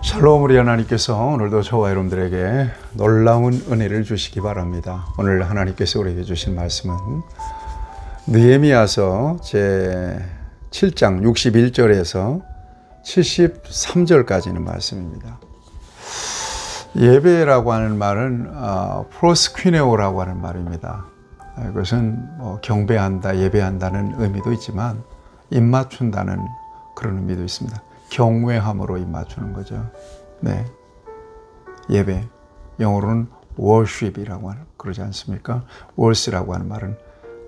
샬롬, 우리 하나님께서 오늘도 저와 여러분들에게 놀라운 은혜를 주시기 바랍니다. 오늘 하나님께서 우리에게 주신 말씀은 느헤미야서 제 7장 61절에서 73절까지는 말씀입니다. 예배라고 하는 말은 프로스퀴네오라고 하는 말입니다. 이것은 경배한다, 예배한다는 의미도 있지만 입맞춘다는 그런 의미도 있습니다. 경외함으로 입맞추는 거죠. 네, 예배, 영어로는 worship이라고 하는, 그러지 않습니까? worsh라고 하는 말은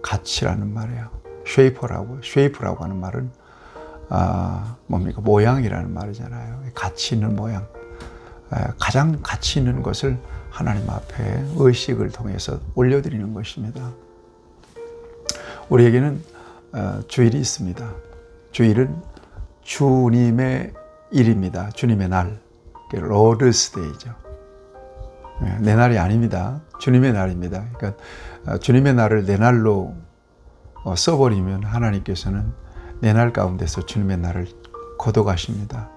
가치라는 말이에요. shape라고 하는 말은 뭡니까? 모양이라는 말이잖아요. 가치 있는 모양. 가장 가치 있는 것을 하나님 앞에 의식을 통해서 올려드리는 것입니다. 우리에게는 주일이 있습니다. 주일은 주님의 일입니다. 주님의 날. 로드스 데이죠. 내 날이 아닙니다. 주님의 날입니다. 그러니까 주님의 날을 내 날로 써버리면 하나님께서는 내 날 가운데서 주님의 날을 거둬가십니다.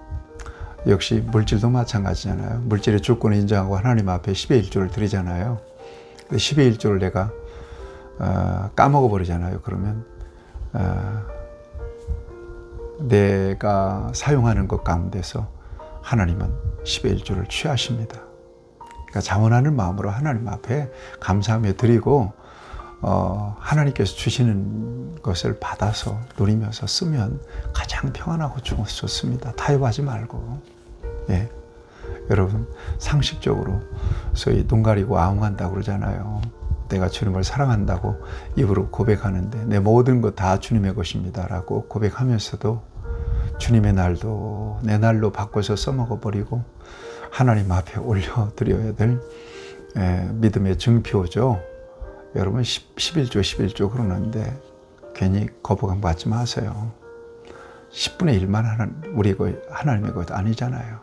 역시 물질도 마찬가지잖아요. 물질의 주권을 인정하고 하나님 앞에 10의 1조를 드리잖아요. 10의 1조를 내가 까먹어버리잖아요. 그러면 내가 사용하는 것 가운데서 하나님은 10의 1조를 취하십니다. 그러니까 자원하는 마음으로 하나님 앞에 감사하며 드리고 하나님께서 주시는 것을 받아서 누리면서 쓰면 가장 평안하고 좋습니다. 타협하지 말고. 예. 여러분, 상식적으로 소위 눈 가리고 아웅한다고 그러잖아요. 내가 주님을 사랑한다고 입으로 고백하는데 내 모든 것 다 주님의 것입니다 라고 고백하면서도 주님의 날도 내 날로 바꿔서 써먹어버리고 하나님 앞에 올려드려야 될 믿음의 증표죠. 여러분 11조 그러는데 괜히 거부감 갖지 마세요. 10분의 1만 우리 하나님의 것 아니잖아요.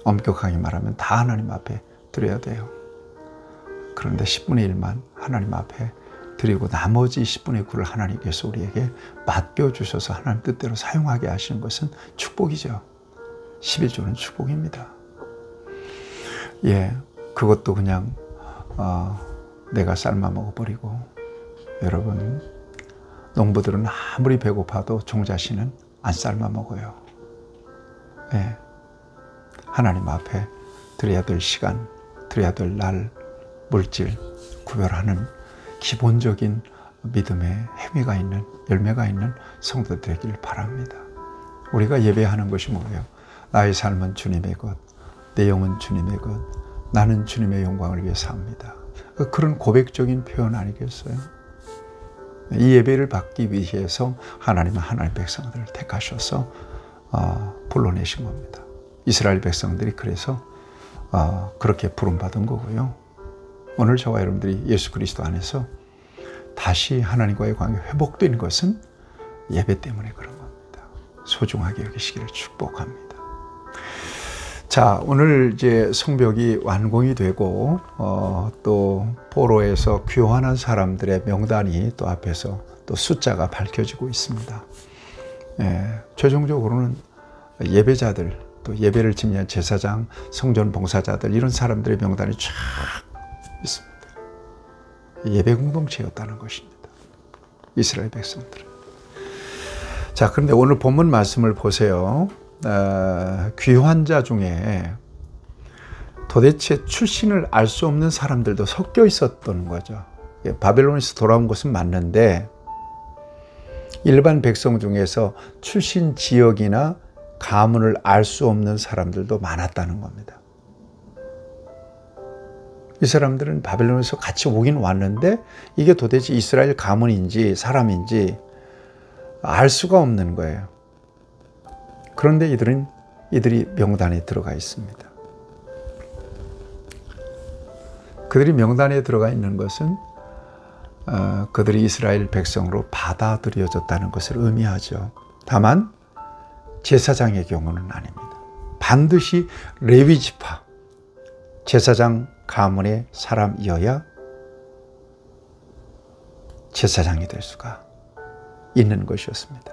엄격하게 말하면 다 하나님 앞에 드려야 돼요. 그런데 10분의 1만 하나님 앞에 드리고 나머지 10분의 9를 하나님께서 우리에게 맡겨주셔서 하나님 뜻대로 사용하게 하시는 것은 축복이죠. 11조는 축복입니다. 예, 그것도 그냥 내가 삶아 먹어버리고, 여러분, 농부들은 아무리 배고파도 종자씨는 안 삶아 먹어요. 예, 하나님 앞에 드려야 될 시간, 드려야 될 날, 물질 구별하는 기본적인 믿음의 행위가 있는, 열매가 있는 성도 되길 바랍니다. 우리가 예배하는 것이 뭐예요? 나의 삶은 주님의 것, 내 영은 주님의 것, 나는 주님의 영광을 위해 삽니다. 그런 고백적인 표현 아니겠어요? 이 예배를 받기 위해서 하나님은 하나님의 백성들을 택하셔서 불러내신 겁니다. 이스라엘 백성들이 그래서 그렇게 부름받은 거고요. 오늘 저와 여러분들이 예수 그리스도 안에서 다시 하나님과의 관계 회복되는 것은 예배 때문에 그런 겁니다. 소중하게 여기시기를 축복합니다. 자, 오늘 이제 성벽이 완공이 되고 또 포로에서 귀환한 사람들의 명단이 또 앞에서 또 숫자가 밝혀지고 있습니다. 최종적으로는 예배자들, 또 예배를 지내는 제사장, 성전 봉사자들, 이런 사람들의 명단이 쫙 있습니다. 예배 공동체였다는 것입니다. 이스라엘 백성들은. 자, 그런데 오늘 본문 말씀을 보세요. 귀환자 중에 도대체 출신을 알 수 없는 사람들도 섞여 있었던 거죠. 바벨론에서 돌아온 것은 맞는데 일반 백성 중에서 출신 지역이나 가문을 알 수 없는 사람들도 많았다는 겁니다. 이 사람들은 바벨론에서 같이 오긴 왔는데 이게 도대체 이스라엘 가문인지 사람인지 알 수가 없는 거예요. 그런데 이들이 명단에 들어가 있습니다. 그들이 명단에 들어가 있는 것은 그들이 이스라엘 백성으로 받아들여졌다는 것을 의미하죠. 다만 제사장의 경우는 아닙니다. 반드시 레위 지파, 제사장 가문의 사람이어야 제사장이 될 수가 있는 것이었습니다.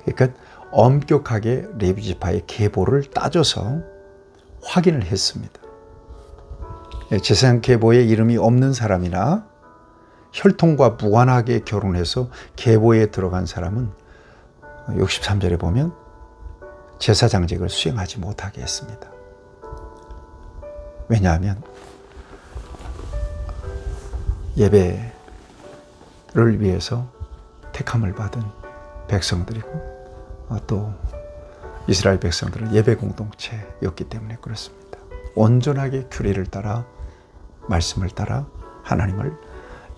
그러니까 엄격하게 레위 지파의 계보를 따져서 확인을 했습니다. 제사장 계보에 이름이 없는 사람이나 혈통과 무관하게 결혼해서 계보에 들어간 사람은 63절에 보면 제사장직을 수행하지 못하게 했습니다. 왜냐하면 예배를 위해서 택함을 받은 백성들이고 또 이스라엘 백성들은 예배 공동체였기 때문에 그렇습니다. 온전하게 규례를 따라 말씀을 따라 하나님을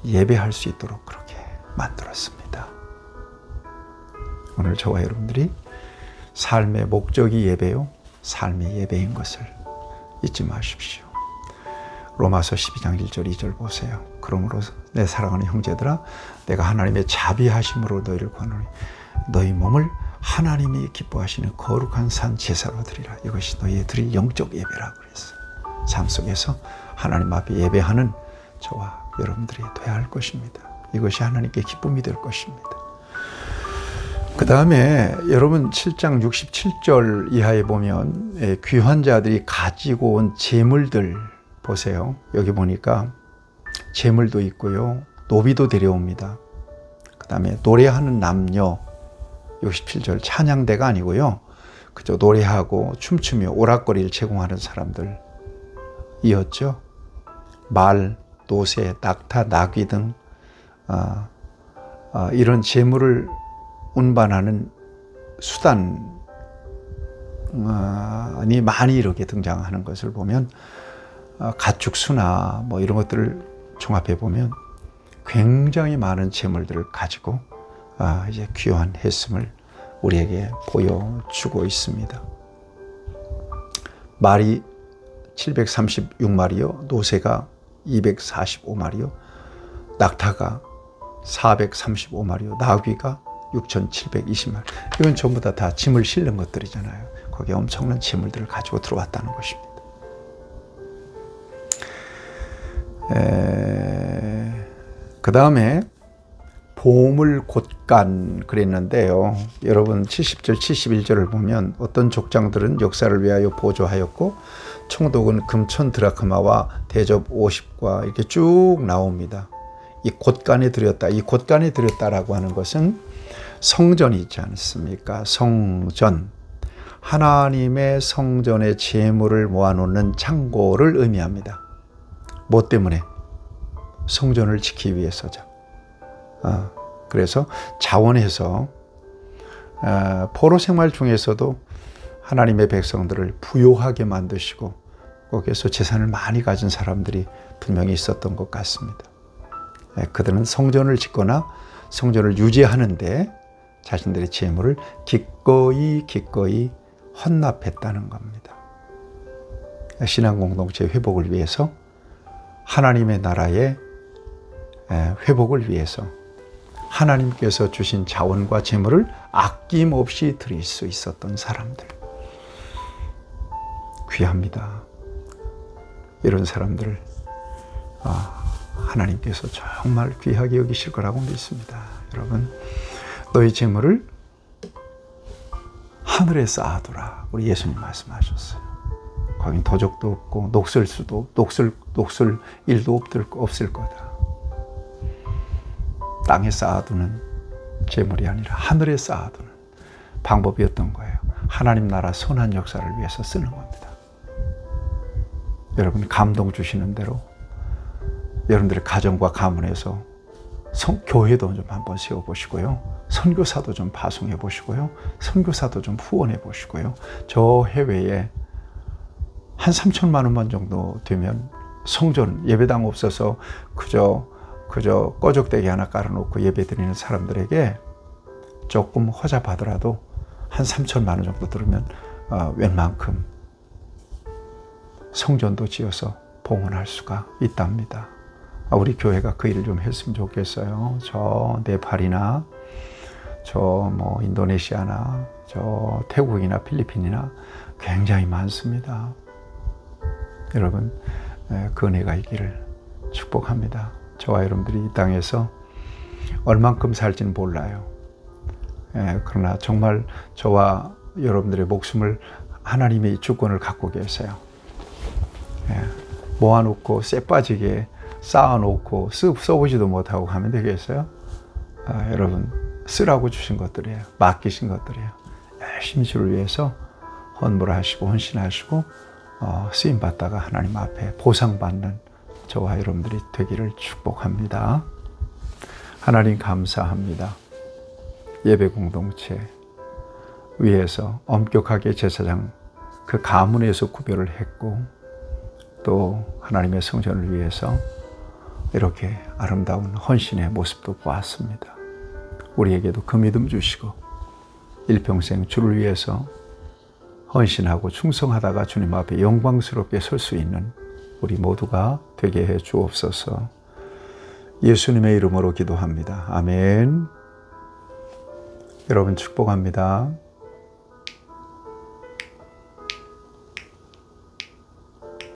예배할 수 있도록 그렇게 만들었습니다. 오늘 저와 여러분들이 삶의 목적이 예배요, 삶의 예배인 것을 잊지 마십시오. 로마서 12장 1절 2절 보세요. 그러므로 내 사랑하는 형제들아, 내가 하나님의 자비하심으로 너희를 구하노니 너희 몸을 하나님이 기뻐하시는 거룩한 산 제사로 드리라. 이것이 너희의 드릴 영적 예배라 그랬어요. 삶 속에서 하나님 앞에 예배하는 저와 여러분들이 돼야 할 것입니다. 이것이 하나님께 기쁨이 될 것입니다. 그 다음에 여러분 7장 67절 이하에 보면 귀한 자들이 가지고 온 재물들 보세요. 여기 보니까 재물도 있고요, 노비도 데려옵니다. 그 다음에 노래하는 남녀, 67절 찬양대가 아니고요, 그저 노래하고 춤추며 오락거리를 제공하는 사람들이었죠. 말, 노새, 낙타, 나귀 등 이런 재물을 운반하는 수단이 많이 이렇게 등장하는 것을 보면 가축수나 뭐 이런 것들을 종합해 보면 굉장히 많은 재물들을 가지고 이제 귀환 했음을 우리에게 보여주고 있습니다. 말이 736마리요, 노새가 245마리요, 낙타가 435마리요, 나귀가 6720마리. 이건 전부 다 짐을 실는 것들이잖아요. 거기에 엄청난 재물들을 가지고 들어왔다는 것입니다. 그 다음에 보물 곳간 그랬는데요. 여러분 70절 71절을 보면 어떤 족장들은 역사를 위하여 보조하였고 총독은 금천 드라크마와 대접 50과 이렇게 쭉 나옵니다. 이 곳간에 들였다. 이 곳간에 들였다라고 하는 것은 성전이 있지 않습니까? 성전. 하나님의 성전의 재물을 모아놓는 창고를 의미합니다. 뭐 때문에? 성전을 지키기 위해서죠. 그래서 자원해서 포로 생활 중에서도 하나님의 백성들을 부요하게 만드시고 거기에서 재산을 많이 가진 사람들이 분명히 있었던 것 같습니다. 그들은 성전을 짓거나 성전을 유지하는데 자신들의 재물을 기꺼이 헌납했다는 겁니다. 신앙 공동체 회복을 위해서, 하나님의 나라의 회복을 위해서 하나님께서 주신 자원과 재물을 아낌없이 드릴 수 있었던 사람들. 귀합니다. 이런 사람들을 하나님께서 정말 귀하게 여기실 거라고 믿습니다. 여러분, 너희 재물을 하늘에 쌓아두라. 우리 예수님 말씀하셨어요. 거긴 도적도 없고 녹슬 일도 없을 거다. 땅에 쌓아두는 재물이 아니라 하늘에 쌓아두는 방법이었던 거예요. 하나님 나라 선한 역사를 위해서 쓰는 겁니다. 여러분, 감동 주시는 대로 여러분들의 가정과 가문에서 교회도 좀 한번 세워보시고요, 선교사도 좀 파송해 보시고요, 선교사도 좀 후원해 보시고요. 저 해외에 한 3천만 원만 정도 되면 성전 예배당 없어서 그저 꺼적대기 하나 깔아놓고 예배 드리는 사람들에게 조금 허잡하더라도 한 3천만 원 정도 들으면 웬만큼 성전도 지어서 봉헌할 수가 있답니다. 우리 교회가 그 일을 좀 했으면 좋겠어요. 저 네팔이나 저 인도네시아나 저 태국이나 필리핀이나 굉장히 많습니다. 여러분, 그 은혜가 있기를 축복합니다. 저와 여러분들이 이 땅에서 얼만큼 살지는 몰라요. 그러나 정말 저와 여러분들의 목숨을 하나님의 주권을 갖고 계세요. 모아놓고 쎄 빠지게 쌓아놓고 써보지도 못하고 가면 되겠어요? 여러분, 쓰라고 주신 것들이에요. 맡기신 것들이에요. 열심히 주를 위해서 헌물하시고 헌신하시고 쓰임받다가 하나님 앞에 보상받는 저와 여러분들이 되기를 축복합니다. 하나님 감사합니다. 예배 공동체 위에서 엄격하게 제사장 그 가문에서 구별을 했고 또 하나님의 성전을 위해서 이렇게 아름다운 헌신의 모습도 보았습니다. 우리에게도 그 믿음 주시고 일평생 주를 위해서 헌신하고 충성하다가 주님 앞에 영광스럽게 설 수 있는 우리 모두가 되게 해 주옵소서. 예수님의 이름으로 기도합니다. 아멘. 여러분 축복합니다.